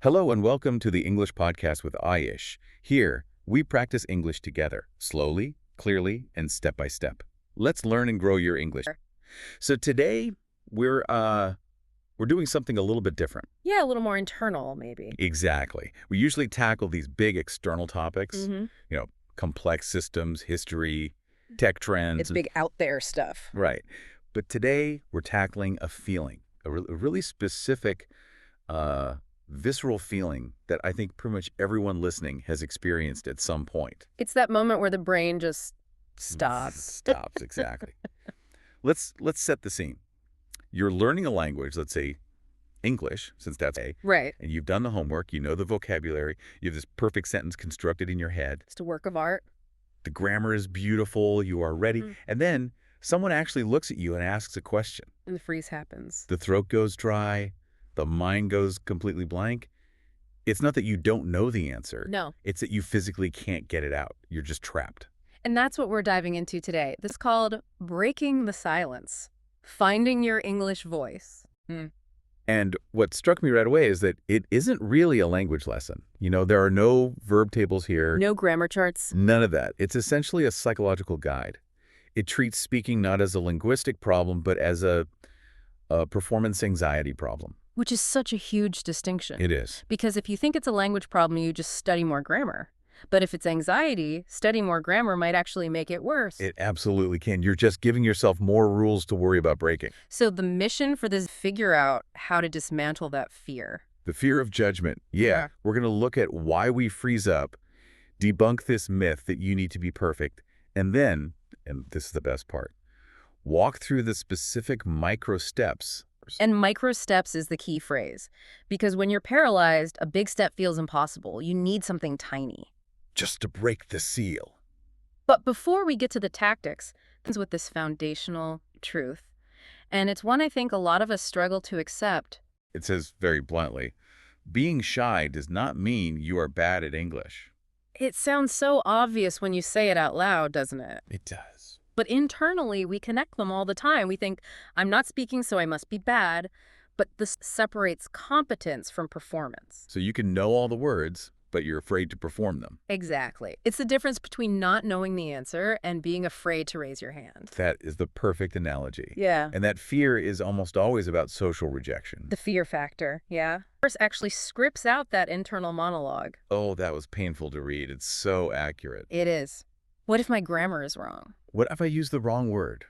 Hello and welcome to the English podcast with Ayesh. Here, we practice English together, slowly, clearly, and step by step. Let's learn and grow your English. So today, we're doing something a little bit different. Yeah, a little more internal, maybe. Exactly. We usually tackle these big external topics, Mm-hmm. complex systems, history, tech trends. It's big out there stuff. Right. But today, we're tackling a feeling, a really specific, visceral feeling that I think pretty much everyone listening has experienced at some point. It's that moment where the brain just stops. Stops, exactly. Let's set the scene. You're learning a language, let's say English, since that's A, Right. and you've done the homework, you know the vocabulary, you have this perfect sentence constructed in your head. It's a work of art. The grammar is beautiful, you are ready, and then someone actually looks at you and asks a question. And the freeze happens. The throat goes dry, the mind goes completely blank. It's not that you don't know the answer. No. It's that you physically can't get it out. You're just trapped. And that's what we're diving into today. This is called Breaking the Silence. Finding your English voice. And what struck me right away is that it isn't really a language lesson. There are no verb tables here. No grammar charts. None of that. It's essentially a psychological guide. It treats speaking not as a linguistic problem, but as a performance anxiety problem. Which is such a huge distinction. It is. Because if you think it's a language problem, you just study more grammar. But if it's anxiety, studying more grammar might actually make it worse. It absolutely can. You're just giving yourself more rules to worry about breaking. So the mission for this is figure out how to dismantle that fear. The fear of judgment. Yeah. We're going to look at why we freeze up, debunk this myth that you need to be perfect, and then, and this is the best part, walk through the specific micro steps. And micro steps is the key phrase. Because when you're paralyzed, a big step feels impossible. You need something tiny. Just to break the seal. But before we get to the tactics, it's with this foundational truth. And it's one I think a lot of us struggle to accept. It says very bluntly, being shy does not mean you are bad at English. It sounds so obvious when you say it out loud, doesn't it? It does. But internally, we connect them all the time. We think, I'm not speaking, so I must be bad. But this separates competence from performance. So you can know all the words, but you're afraid to perform them. Exactly. It's the difference between not knowing the answer and being afraid to raise your hand. That is the perfect analogy. Yeah. And that fear is almost always about social rejection. The fear factor, yeah. Course actually scripts out that internal monologue. Oh, that was painful to read. It's so accurate. It is. What if my grammar is wrong? What if I use the wrong word?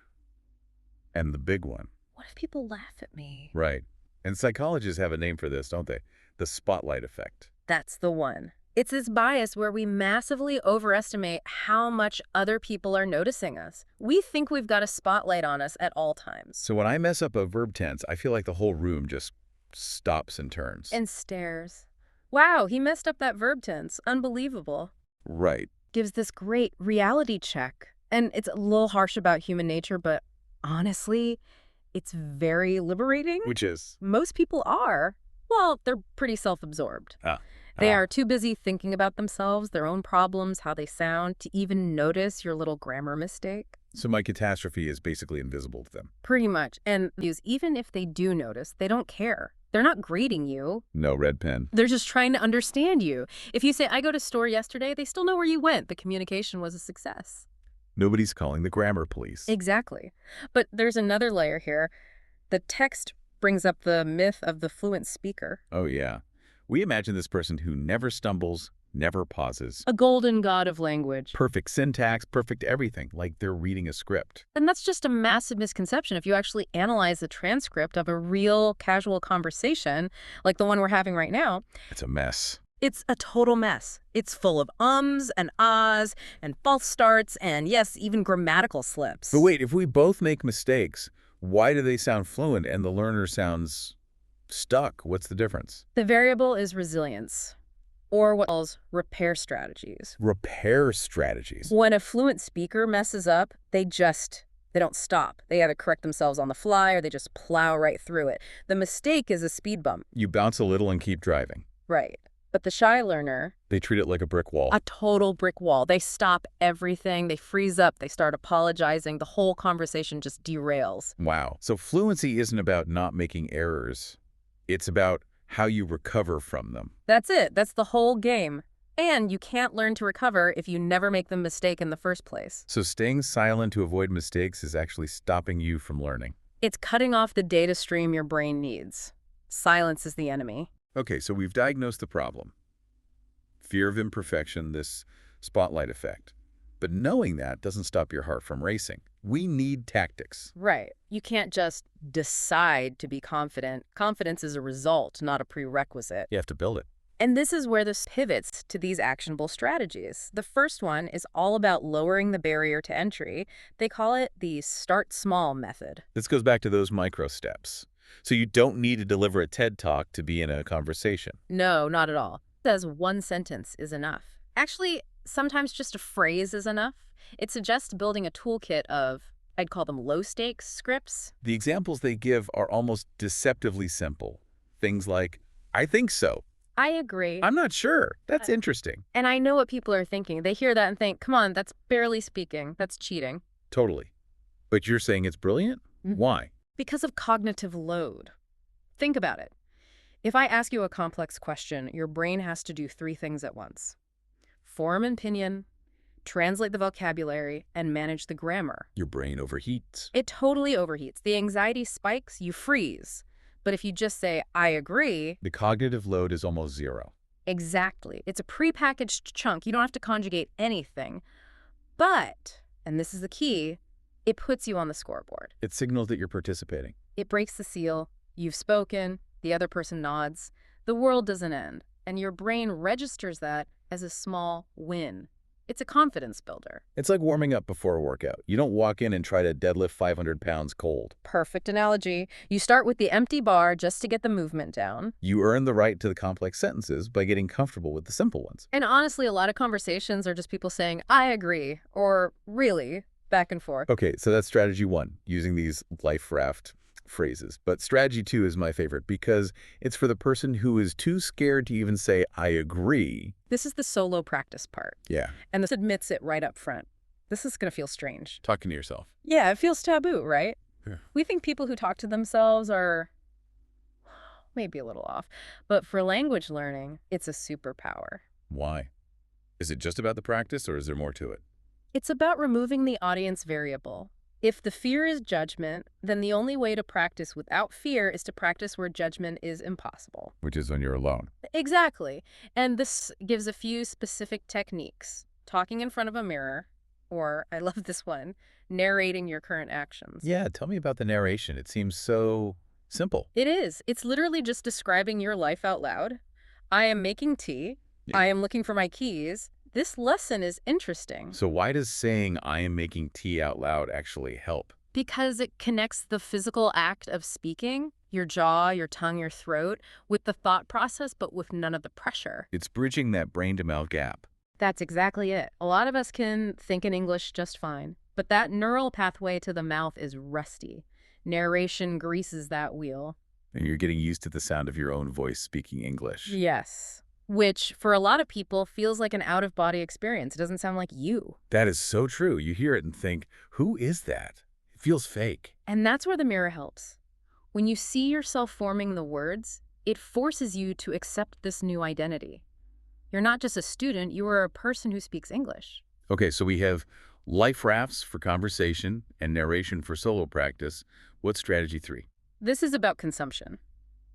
And the big one. What if people laugh at me? Right. And psychologists have a name for this, don't they? The spotlight effect. That's the one. It's this bias where we massively overestimate how much other people are noticing us. We think we've got a spotlight on us at all times. So when I mess up a verb tense, I feel like the whole room just stops and turns. And stares. Wow, he messed up that verb tense. Unbelievable. Right. Gives this great reality check. And it's a little harsh about human nature, but honestly, it's very liberating. Which is? Most people are. Well, they're pretty self-absorbed. They are too busy thinking about themselves, their own problems, how they sound, to even notice your little grammar mistake. So my catastrophe is basically invisible to them. Pretty much. And even if they do notice, they don't care. They're not grading you. No red pen. They're just trying to understand you. If you say, I go to store yesterday, they still know where you went. The communication was a success. Nobody's calling the grammar police. Exactly. But there's another layer here. The text brings up the myth of the fluent speaker. Oh, yeah. We imagine this person who never stumbles, never pauses. A golden god of language. Perfect syntax, perfect everything, like they're reading a script. And that's just a massive misconception. If you actually analyze the transcript of a real casual conversation, like the one we're having right now, It's a mess. it's a total mess. It's full of ums and ahs and false starts and, yes, even grammatical slips. But wait, if we both make mistakes, why do they sound fluent and the learner sounds stuck? What's the difference? The variable is resilience, or what calls repair strategies. Repair strategies. When a fluent speaker messes up, they don't stop. They either correct themselves on the fly or they just plow right through it. The mistake is a speed bump. You bounce a little and keep driving. Right. But the shy learner, They treat it like a brick wall. a total brick wall. They stop everything. They freeze up. They start apologizing. The whole conversation just derails. Wow. So fluency isn't about not making errors. It's about how you recover from them. That's it. That's the whole game. And you can't learn to recover if you never make the mistake in the first place. So staying silent to avoid mistakes is actually stopping you from learning. It's cutting off the data stream your brain needs. Silence is the enemy. Okay, so we've diagnosed the problem. Fear of imperfection, this spotlight effect. But knowing that doesn't stop your heart from racing. We need tactics. Right. You can't just decide to be confident. Confidence is a result, not a prerequisite. You have to build it. And this is where this pivots to these actionable strategies. The first one is all about lowering the barrier to entry. They call it the start small method. This goes back to those micro steps. So you don't need to deliver a TED Talk to be in a conversation. No, not at all. It says one sentence is enough. Actually, sometimes just a phrase is enough. It suggests building a toolkit of, I'd call them low-stakes scripts. The examples they give are almost deceptively simple. Things like, I think so. I agree. I'm not sure. That's interesting. And I know what people are thinking. They hear that and think, come on, that's barely speaking. That's cheating. Totally. But you're saying it's brilliant? Why? Because of cognitive load. Think about it. If I ask you a complex question, your brain has to do 3 things at once. Form an opinion, translate the vocabulary, and manage the grammar. Your brain overheats. It totally overheats. The anxiety spikes, you freeze. But if you just say, I agree... The cognitive load is almost zero. Exactly. It's a prepackaged chunk. You don't have to conjugate anything. But, and this is the key, it puts you on the scoreboard. It signals that you're participating. It breaks the seal. You've spoken. The other person nods. The world doesn't end. And your brain registers that as a small win. It's a confidence builder. It's like warming up before a workout. You don't walk in and try to deadlift 500 pounds cold. Perfect analogy. You start with the empty bar just to get the movement down. You earn the right to the complex sentences by getting comfortable with the simple ones. And honestly, a lot of conversations are just people saying, I agree, or really, back and forth. Okay, so that's strategy 1, using these life raft phrases. But strategy 2 is my favorite because it's for the person who is too scared to even say, I agree. This is the solo practice part. Yeah. And this admits it right up front. This is going to feel strange. Talking to yourself. Yeah, it feels taboo, right? Yeah. We think people who talk to themselves are maybe a little off. But for language learning, it's a superpower. Why? Is it just about the practice or is there more to it? It's about removing the audience variable. If the fear is judgment, then the only way to practice without fear is to practice where judgment is impossible. Which is when you're alone. Exactly. And this gives a few specific techniques. Talking in front of a mirror, or, I love this one, narrating your current actions. Yeah, tell me about the narration. It seems so simple. It is. It's literally just describing your life out loud. I am making tea. Yeah. I am looking for my keys. This lesson is interesting. So why does saying I am making tea out loud actually help? Because it connects the physical act of speaking, your jaw, your tongue, your throat, with the thought process, but with none of the pressure. It's bridging that brain-to-mouth gap. That's exactly it. A lot of us can think in English just fine, but that neural pathway to the mouth is rusty. Narration greases that wheel. And you're getting used to the sound of your own voice speaking English. Yes. Which, for a lot of people, feels like an out-of-body experience. It doesn't sound like you. That is so true. You hear it and think, who is that? It feels fake. And that's where the mirror helps. When you see yourself forming the words, it forces you to accept this new identity. You're not just a student, you are a person who speaks English. Okay, so we have life rafts for conversation and narration for solo practice. What's strategy 3? This is about consumption.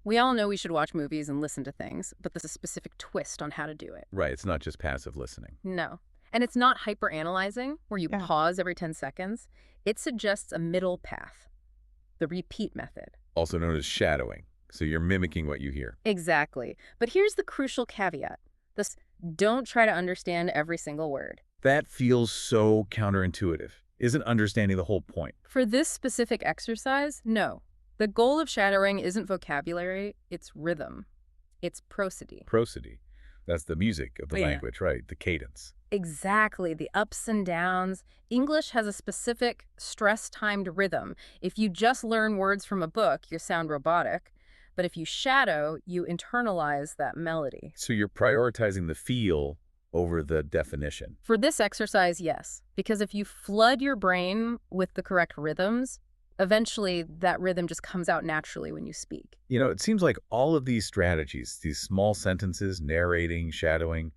We all know we should watch movies and listen to things, but there's a specific twist on how to do it. Right, it's not just passive listening. No. And it's not hyper-analyzing, where you pause every 10 seconds. It suggests a middle path, the repeat method. Also known as shadowing. So you're mimicking what you hear. Exactly. But here's the crucial caveat. This, don't try to understand every single word. That feels so counterintuitive. Isn't understanding the whole point? For this specific exercise, no. The goal of shadowing isn't vocabulary, it's rhythm. It's prosody. Prosody. That's the music of the language, right? The cadence. Exactly. The ups and downs. English has a specific stress-timed rhythm. If you just learn words from a book, you sound robotic. But if you shadow, you internalize that melody. So you're prioritizing the feel over the definition. For this exercise, yes. Because if you flood your brain with the correct rhythms, Eventually, that rhythm just comes out naturally when you speak. It seems like all of these strategies, these small sentences, narrating, shadowing,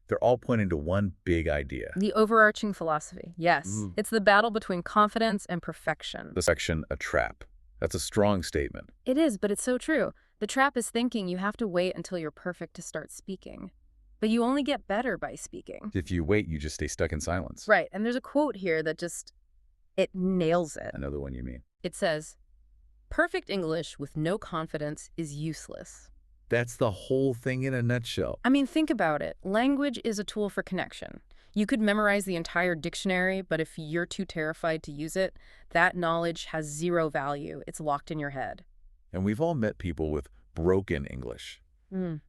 they're all pointing to one big idea. The overarching philosophy, yes. It's the battle between confidence and perfection. The section, a trap. That's a strong statement. It is, but it's so true. The trap is thinking you have to wait until you're perfect to start speaking. But you only get better by speaking. If you wait, you just stay stuck in silence. Right, and there's a quote here that it nails it. I know the one you mean. It says, "Perfect English with no confidence is useless." That's the whole thing in a nutshell. I mean, think about it. Language is a tool for connection. You could memorize the entire dictionary, but if you're too terrified to use it, that knowledge has zero value. It's locked in your head. And we've all met people with broken English.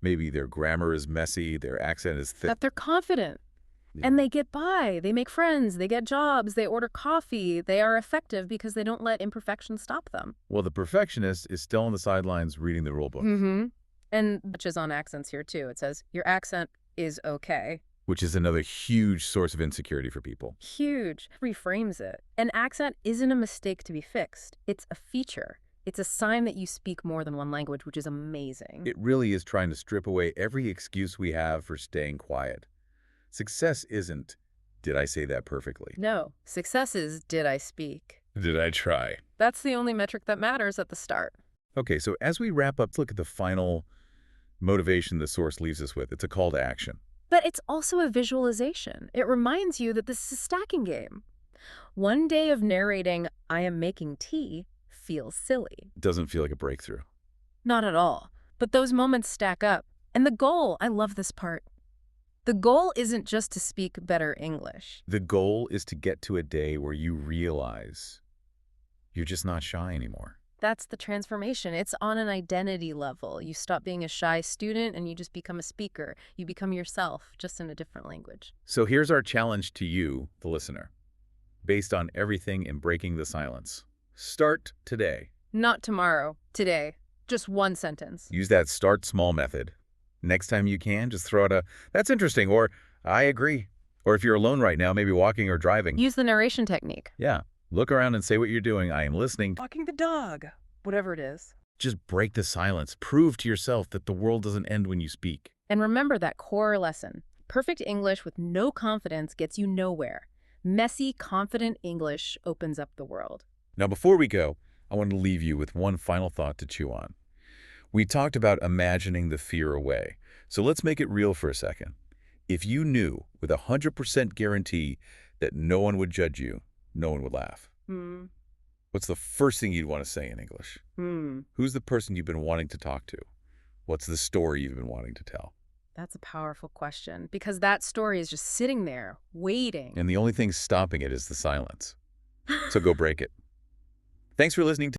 Maybe their grammar is messy, their accent is thick. That they're confident. And they get by. They make friends. They get jobs. They order coffee. They are effective because they don't let imperfection stop them. Well, the perfectionist is still on the sidelines reading the rule book. And touches on accents here, too. It says, your accent is okay. Which is another huge source of insecurity for people. Huge. Reframes it. An accent isn't a mistake to be fixed. It's a feature. It's a sign that you speak more than one language, which is amazing. It really is trying to strip away every excuse we have for staying quiet. Success isn't, did I say that perfectly? No. Success is, did I speak? Did I try? That's the only metric that matters at the start. Okay, so as we wrap up, let's look at the final motivation the source leaves us with. It's a call to action. But it's also a visualization. It reminds you that this is a stacking game. One day of narrating, I am making tea, feels silly. It doesn't feel like a breakthrough. Not at all. But those moments stack up. And the goal, I love this part. The goal isn't just to speak better English. The goal is to get to a day where you realize you're just not shy anymore. That's the transformation. It's on an identity level. You stop being a shy student and you just become a speaker. You become yourself, just in a different language. So here's our challenge to you, the listener. Based on everything in breaking the silence. Start today. Not tomorrow. Today. Just one sentence. Use that start small method. Next time you can, just throw out a, that's interesting, or I agree. Or if you're alone right now, maybe walking or driving. Use the narration technique. Yeah. Look around and say what you're doing. I am listening. Walking the dog. Whatever it is. Just break the silence. Prove to yourself that the world doesn't end when you speak. And remember that core lesson. Perfect English with no confidence gets you nowhere. Messy, confident English opens up the world. Now, before we go, I want to leave you with one final thought to chew on. We talked about imagining the fear away. So let's make it real for a second. If you knew with 100% guarantee that no one would judge you, no one would laugh. What's the first thing you'd want to say in English? Who's the person you've been wanting to talk to? What's the story you've been wanting to tell? That's a powerful question, because that story is just sitting there, waiting. And the only thing stopping it is the silence. So go break it. Thanks for listening to